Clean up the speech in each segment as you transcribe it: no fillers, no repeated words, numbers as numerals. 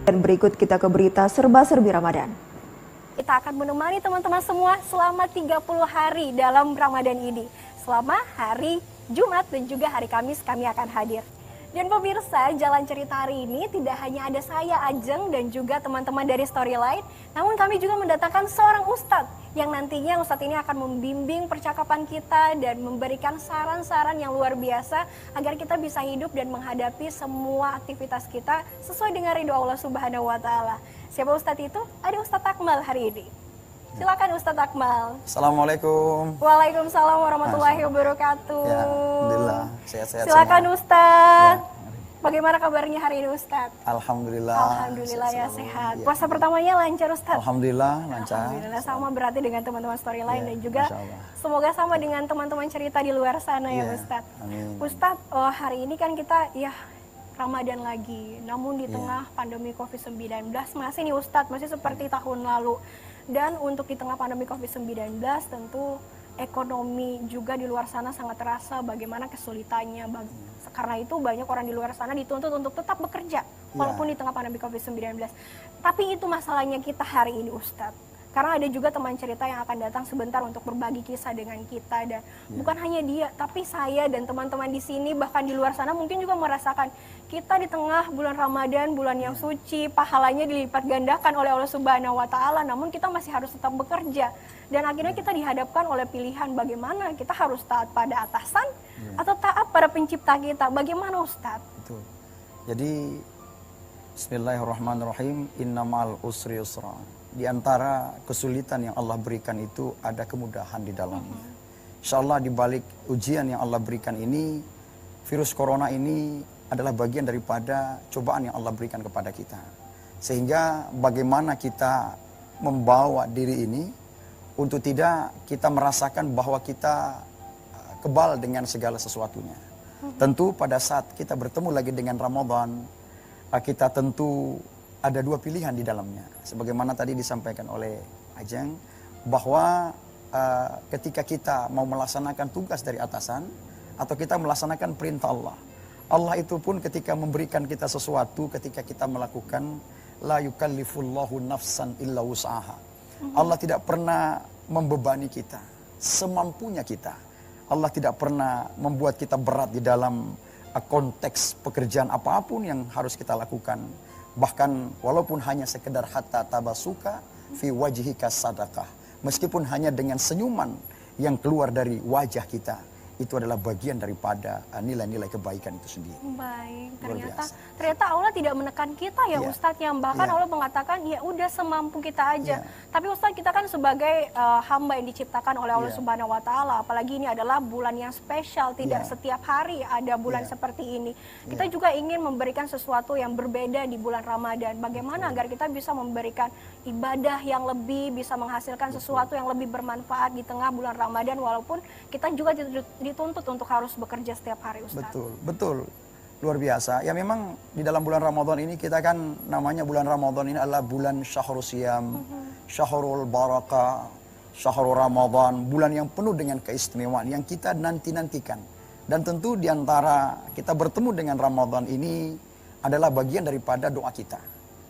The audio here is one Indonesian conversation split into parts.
Dan berikut kita ke berita serba-serbi Ramadan. Kita akan menemani teman-teman semua selama 30 hari dalam Ramadan ini. Selama hari Jumat dan juga hari Kamis kami akan hadir. Dan pemirsa, Jalan Cerita hari ini tidak hanya ada saya, Ajeng, dan juga teman-teman dari Storyline, namun kami juga mendatangkan seorang ustadz yang nantinya ustadz ini akan membimbing percakapan kita dan memberikan saran-saran yang luar biasa agar kita bisa hidup dan menghadapi semua aktivitas kita sesuai dengan ridho Allah Subhanahu wa Ta'ala. Siapa ustadz itu? Ada Ustadz Akmal hari ini. Silakan Ustadz Akmal. Assalamualaikum. Waalaikumsalam warahmatullahi wabarakatuh. Ya, alhamdulillah sehat-sehat Silakan semua. Ustadz. Ya, Bagaimana kabarnya hari ini Ustadz? Alhamdulillah. Alhamdulillah ya selalu. sehat. Ya. Puasa pertamanya lancar Ustadz? Alhamdulillah lancar. Alhamdulillah sama berarti dengan teman-teman Storyline Ya, dan juga Masya Allah. semoga sama dengan teman-teman cerita di luar sana ya, Ya, Ustadz. amin. Ustadz, hari ini kan kita ya Ramadan lagi, namun di Ya. tengah pandemi COVID-19 masih nih Ustadz, masih seperti tahun lalu. Dan untuk di tengah pandemi COVID-19 tentu ekonomi juga di luar sana sangat terasa bagaimana kesulitannya. Karena itu banyak orang di luar sana dituntut untuk tetap bekerja walaupun di tengah pandemi COVID-19. Tapi itu masalahnya kita hari ini Ustadz. Karena ada juga teman cerita yang akan datang sebentar untuk berbagi kisah dengan kita dan bukan hanya dia, tapi saya dan teman-teman di sini bahkan di luar sana mungkin juga merasakan kita di tengah bulan Ramadan, bulan yang suci, pahalanya dilipat gandakan oleh Allah Subhanahu wa Ta'ala, namun kita masih harus tetap bekerja. Dan akhirnya kita dihadapkan oleh pilihan bagaimana kita harus taat pada atasan atau taat pada pencipta kita. Bagaimana Ustadz? Betul. Jadi Bismillahirrahmanirrahim. Innamal usri yusra. Di antara kesulitan yang Allah berikan itu ada kemudahan di dalamnya. Insyaallah di balik ujian yang Allah berikan ini, virus corona ini adalah bagian daripada cobaan yang Allah berikan kepada kita. Sehingga bagaimana kita membawa diri ini untuk tidak kita merasakan bahwa kita kebal dengan segala sesuatunya. Tentu pada saat kita bertemu lagi dengan Ramadan, kita tentu ada dua pilihan di dalamnya. Sebagaimana tadi disampaikan oleh Ajeng, bahwa ketika kita mau melaksanakan tugas dari atasan, atau kita melaksanakan perintah Allah. Allah itu pun ketika memberikan kita sesuatu, ketika kita melakukan, la yukallifullahu nafsan illa wus'aha. Allah tidak pernah membebani kita, semampunya kita. Allah tidak pernah membuat kita berat di dalam konteks pekerjaan apapun yang harus kita lakukan. Bahkan walaupun hanya sekedar hatta tabasuka fi wajhika sadaqah. Meskipun hanya dengan senyuman yang keluar dari wajah kita, itu adalah bagian daripada nilai-nilai kebaikan itu sendiri. Baik, ternyata Allah tidak menekan kita ya Ustadz, yang bahkan Allah mengatakan ya udah semampu kita aja. Tapi Ustadz, kita kan sebagai hamba yang diciptakan oleh Allah Subhanahu wa Ta'ala, apalagi ini adalah bulan yang spesial, tidak setiap hari ada bulan seperti ini. Kita juga ingin memberikan sesuatu yang berbeda di bulan Ramadan. Bagaimana agar kita bisa memberikan ibadah yang lebih, bisa menghasilkan sesuatu yang lebih bermanfaat di tengah bulan Ramadan, walaupun kita juga dituntut untuk harus bekerja setiap hari Ustaz. Betul. Luar biasa. Ya memang di dalam bulan Ramadan ini kita kan namanya bulan Ramadan ini adalah bulan syahrul siyam, syahrul barakah, syahrul Ramadan, bulan yang penuh dengan keistimewaan yang kita nanti-nantikan. Dan tentu di antara kita bertemu dengan Ramadan ini adalah bagian daripada doa kita.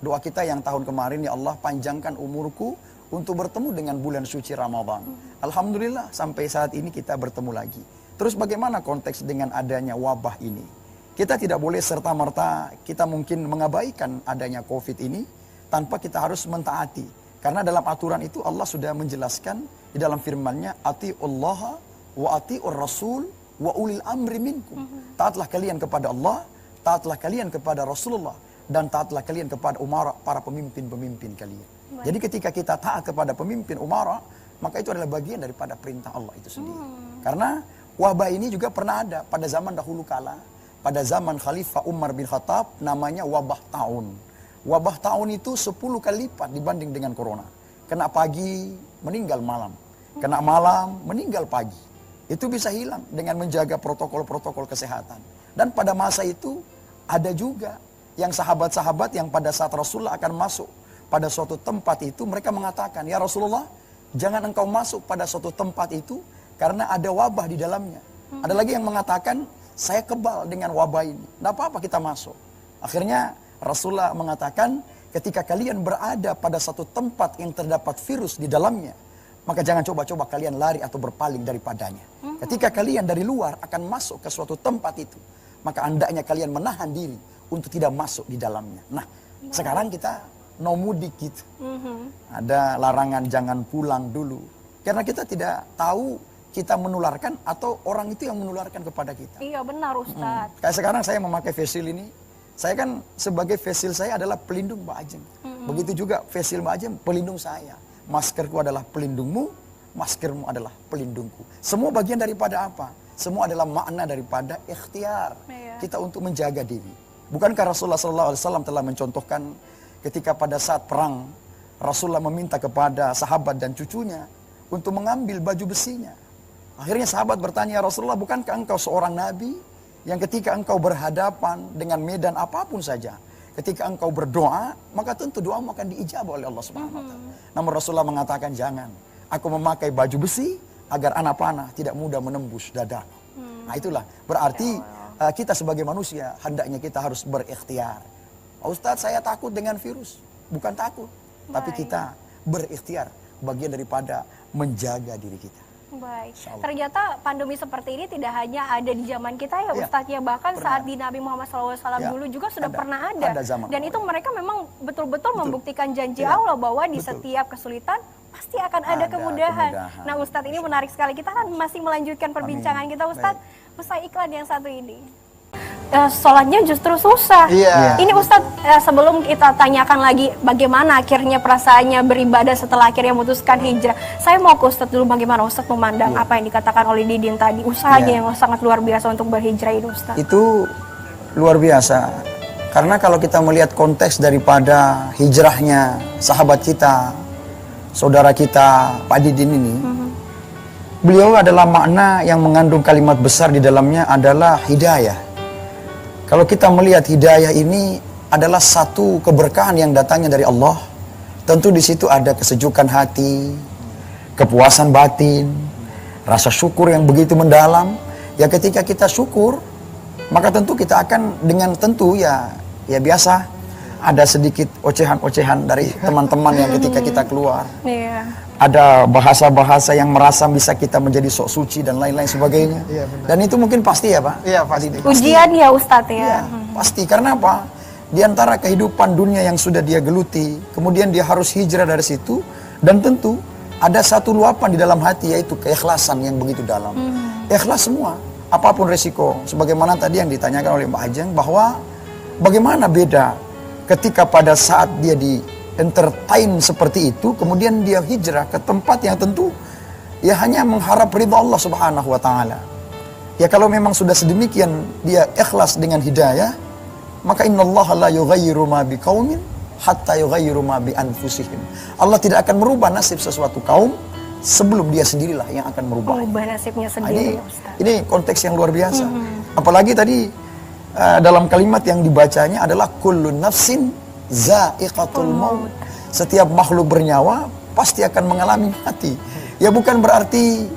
Doa kita yang tahun kemarin, ya Allah panjangkan umurku untuk bertemu dengan bulan suci Ramadan. Alhamdulillah sampai saat ini kita bertemu lagi. Terus bagaimana konteks dengan adanya wabah ini? Kita tidak boleh serta-merta kita mungkin mengabaikan adanya COVID ini tanpa kita harus mentaati. Karena dalam aturan itu Allah sudah menjelaskan di dalam firman-Nya, atiullaha wa atiur rasul wa ulil amri minkum. Taatlah kalian kepada Allah, taatlah kalian kepada Rasulullah, dan taatlah kalian kepada umara, para pemimpin-pemimpin kalian. Jadi ketika kita taat kepada pemimpin umara, maka itu adalah bagian daripada perintah Allah itu sendiri. Karena wabah ini juga pernah ada pada zaman dahulu kala, pada zaman Khalifah Umar bin Khattab, namanya wabah taun. Wabah taun itu 10 kali lipat dibanding dengan corona. Kena pagi, meninggal malam. Kena malam, meninggal pagi. Itu bisa hilang dengan menjaga protokol-protokol kesehatan. Dan pada masa itu ada juga yang sahabat-sahabat yang pada saat Rasulullah akan masuk pada suatu tempat itu, mereka mengatakan, ya Rasulullah, jangan engkau masuk pada suatu tempat itu karena ada wabah di dalamnya. Ada lagi yang mengatakan, saya kebal dengan wabah ini, tidak apa-apa kita masuk. Akhirnya Rasulullah mengatakan, ketika kalian berada pada satu tempat yang terdapat virus di dalamnya, maka jangan coba-coba kalian lari atau berpaling daripadanya. Ketika kalian dari luar akan masuk ke suatu tempat itu, maka hendaknya kalian menahan diri untuk tidak masuk di dalamnya. Nah, sekarang kita no mudik gitu. Ada larangan jangan pulang dulu. Karena kita tidak tahu kita menularkan atau orang itu yang menularkan kepada kita. Iya benar Ustadz. Kayak sekarang saya memakai face shield ini, saya kan sebagai face shield saya adalah pelindung Mbak Ajeng. Begitu juga face shield Mbak Ajeng pelindung saya. Maskerku adalah pelindungmu, maskermu adalah pelindungku. Semua bagian daripada apa? Semua adalah makna daripada ikhtiar kita untuk menjaga diri. Bukankah Rasulullah SAW telah mencontohkan ketika pada saat perang, Rasulullah meminta kepada sahabat dan cucunya untuk mengambil baju besinya. Akhirnya sahabat bertanya, Rasulullah, bukankah engkau seorang nabi yang ketika engkau berhadapan dengan medan apapun saja, ketika engkau berdoa, maka tentu doamu akan diijabah oleh Allah Subhanahu wa taala. Namun Rasulullah mengatakan, jangan. Aku memakai baju besi agar anak panah tidak mudah menembus dadaku. Nah itulah, berarti kita sebagai manusia, hendaknya kita harus berikhtiar. Ustadz, saya takut dengan virus. Bukan takut, tapi kita berikhtiar. Bagian daripada menjaga diri kita. Baik, ternyata pandemi seperti ini tidak hanya ada di zaman kita ya Ustadz ya, bahkan saat di Nabi Muhammad SAW dulu juga sudah pernah ada. Dan itu mereka memang betul-betul membuktikan janji Allah bahwa di setiap kesulitan pasti akan ada kemudahan. Nah Ustadz, ini menarik sekali, kita kan masih melanjutkan perbincangan kita Ustadz, usai iklan yang satu ini. Sholatnya justru susah. Ini Ustadz, sebelum kita tanyakan lagi bagaimana akhirnya perasaannya beribadah setelah akhirnya memutuskan hijrah, saya mau ke Ustadz dulu, bagaimana Ustadz memandang apa yang dikatakan oleh Didin tadi, usahanya yang sangat luar biasa untuk berhijrah ini Ustadz. Itu luar biasa, karena kalau kita melihat konteks daripada hijrahnya sahabat kita, saudara kita Pak Didin ini, beliau adalah makna yang mengandung kalimat besar di dalamnya adalah hidayah. Kalau kita melihat hidayah ini adalah satu keberkahan yang datangnya dari Allah, tentu di situ ada kesejukan hati, kepuasan batin, rasa syukur yang begitu mendalam. Ya ketika kita syukur, maka tentu kita akan dengan tentu ya biasa ada sedikit ocehan-ocehan dari teman-teman yang ketika kita keluar. Ada bahasa-bahasa yang merasa bisa kita menjadi sok suci dan lain-lain sebagainya. Dan itu mungkin pasti ya Pak? Iya pasti. Ujian ya Ustadz ya? Pasti, karena apa? Di antara kehidupan dunia yang sudah dia geluti, kemudian dia harus hijrah dari situ, dan tentu ada satu luapan di dalam hati, yaitu keikhlasan yang begitu dalam. Ikhlas semua, apapun resiko. Sebagaimana tadi yang ditanyakan oleh Mbak Ajeng, bahwa bagaimana beda ketika pada saat dia di entertain seperti itu, kemudian dia hijrah ke tempat yang tentu ya hanya mengharap ridha Allah Subhanahu wa taala. Ya kalau memang sudah sedemikian dia ikhlas dengan hidayah, maka innallaha la yughayyiru ma biqaumin hatta yughayyiru ma bi anfusihim. Allah tidak akan merubah nasib sesuatu kaum sebelum dia sendirilah yang akan merubah. Merubah nasibnya sendiri. Ini konteks yang luar biasa. Apalagi tadi dalam kalimat yang dibacanya adalah kullu nafsin za'iqatul maut. Setiap makhluk bernyawa pasti akan mengalami mati. Ya bukan berarti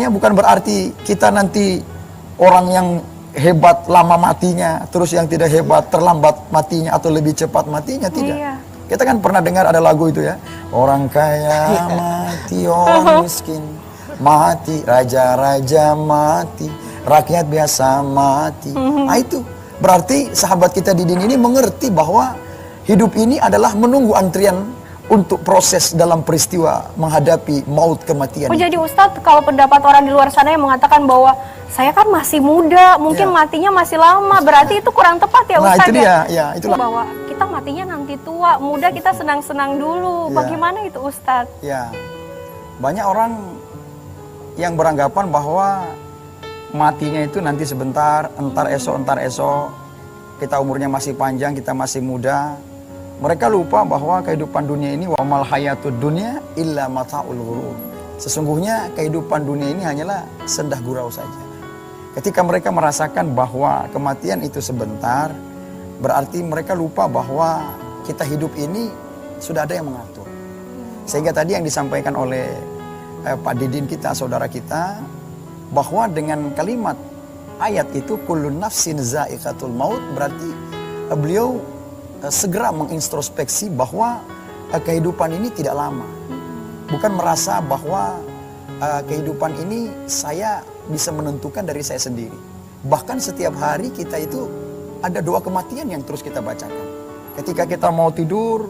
bukan berarti kita nanti orang yang hebat lama matinya, terus yang tidak hebat terlambat matinya atau lebih cepat matinya, tidak. Kita kan pernah dengar ada lagu itu ya, orang kaya mati, orang miskin mati, raja-raja mati, rakyat biasa mati. Nah itu berarti sahabat kita Didin ini mengerti bahwa hidup ini adalah menunggu antrian untuk proses dalam peristiwa menghadapi maut kematian. Jadi Ustadz, kalau pendapat orang di luar sana yang mengatakan bahwa saya kan masih muda, mungkin matinya masih lama, berarti itu kurang tepat ya Ustadz? Nah itu dia, ya itulah. Bahwa kita matinya nanti tua, muda kita senang-senang dulu. Bagaimana itu Ustadz? Ya, banyak orang yang beranggapan bahwa matinya itu nanti sebentar, entar esok, kita umurnya masih panjang, kita masih muda. Mereka lupa bahwa kehidupan dunia ini wa mal hayatud dunya illa mata'ul ghurur. Sesungguhnya kehidupan dunia ini hanyalah sendah gurau saja. Ketika mereka merasakan bahwa kematian itu sebentar, berarti mereka lupa bahwa kita hidup ini sudah ada yang mengatur. Sehingga tadi yang disampaikan oleh Pak Didin kita, saudara kita, bahwa dengan kalimat ayat itu kullun nafsin za'iqatul maut, berarti beliau segera mengintrospeksi bahwa kehidupan ini tidak lama. Bukan merasa bahwa kehidupan ini saya bisa menentukan dari saya sendiri. Bahkan setiap hari kita itu ada doa kematian yang terus kita bacakan. Ketika kita mau tidur,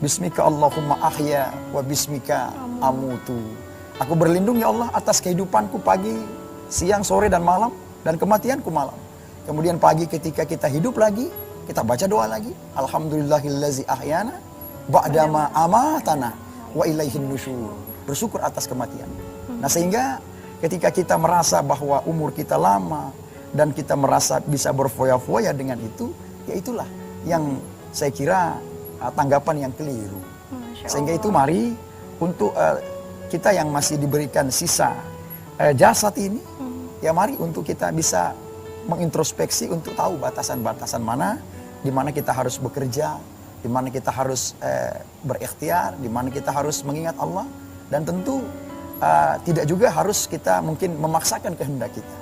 Bismika Allahumma ahya wa bismika amutu. Aku berlindung ya Allah atas kehidupanku pagi, siang, sore, dan malam, dan kematianku malam. Kemudian pagi ketika kita hidup lagi, kita baca doa lagi. Alhamdulillahillazi ahyana ba'dama amatana wa ilaihin nusyur. Bersyukur atas kematian. Nah sehingga ketika kita merasa bahwa umur kita lama dan kita merasa bisa berfoya-foya dengan itu, ya itulah yang saya kira tanggapan yang keliru. Sehingga itu mari untuk kita yang masih diberikan sisa jasad ini, ya mari untuk kita bisa mengintrospeksi untuk tahu batasan-batasan mana, di mana kita harus bekerja, di mana kita harus berikhtiar, di mana kita harus mengingat Allah, dan tentu tidak juga harus kita mungkin memaksakan kehendak kita.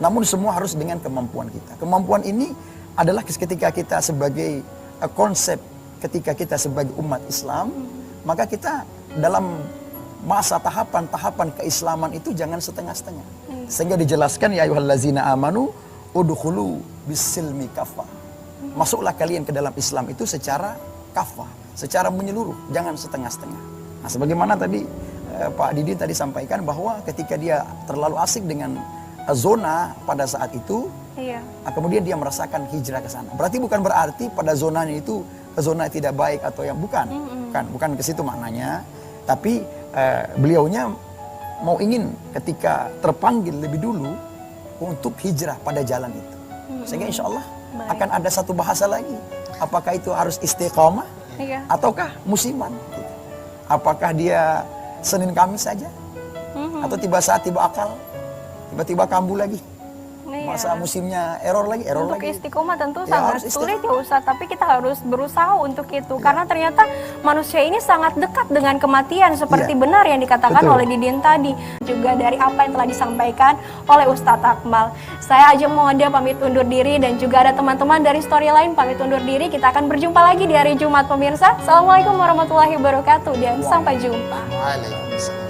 Namun semua harus dengan kemampuan kita. Kemampuan ini adalah ketika kita sebagai konsep, ketika kita sebagai umat Islam, maka kita dalam masa tahapan-tahapan keislaman itu jangan setengah-setengah. Sehingga dijelaskan ya ayyuhallazina amanu udkhulu bisilmi kafah. Masuklah kalian ke dalam Islam itu secara kafah, secara menyeluruh, jangan setengah-setengah. Nah, sebagaimana tadi Pak Didi tadi sampaikan bahwa ketika dia terlalu asik dengan zona pada saat itu, kemudian dia merasakan hijrah ke sana. Berarti bukan berarti pada zonanya itu zona tidak baik atau yang bukan ke situ maknanya. Tapi beliaunya mau ingin ketika terpanggil lebih dulu untuk hijrah pada jalan itu. Sehingga insya Allah akan ada satu bahasa lagi. Apakah itu harus istiqomah ataukah musiman? Gitu. Apakah dia Senin Kamis saja? Atau tiba saat tiba akal, tiba-tiba kambuh lagi? Masa musimnya error lagi. Untuk istiqomah tentu sangat sulit ya Ustaz, tapi kita harus berusaha untuk itu. Karena ternyata manusia ini sangat dekat dengan kematian, seperti benar yang dikatakan oleh Didin tadi. Juga dari apa yang telah disampaikan oleh Ustadz Akmal. Saya Ajeng Muhammad pamit undur diri, dan juga ada teman-teman dari Storyline pamit undur diri. Kita akan berjumpa lagi di hari Jumat pemirsa. Assalamualaikum warahmatullahi wabarakatuh, dan sampai jumpa. Waalaikumsalam.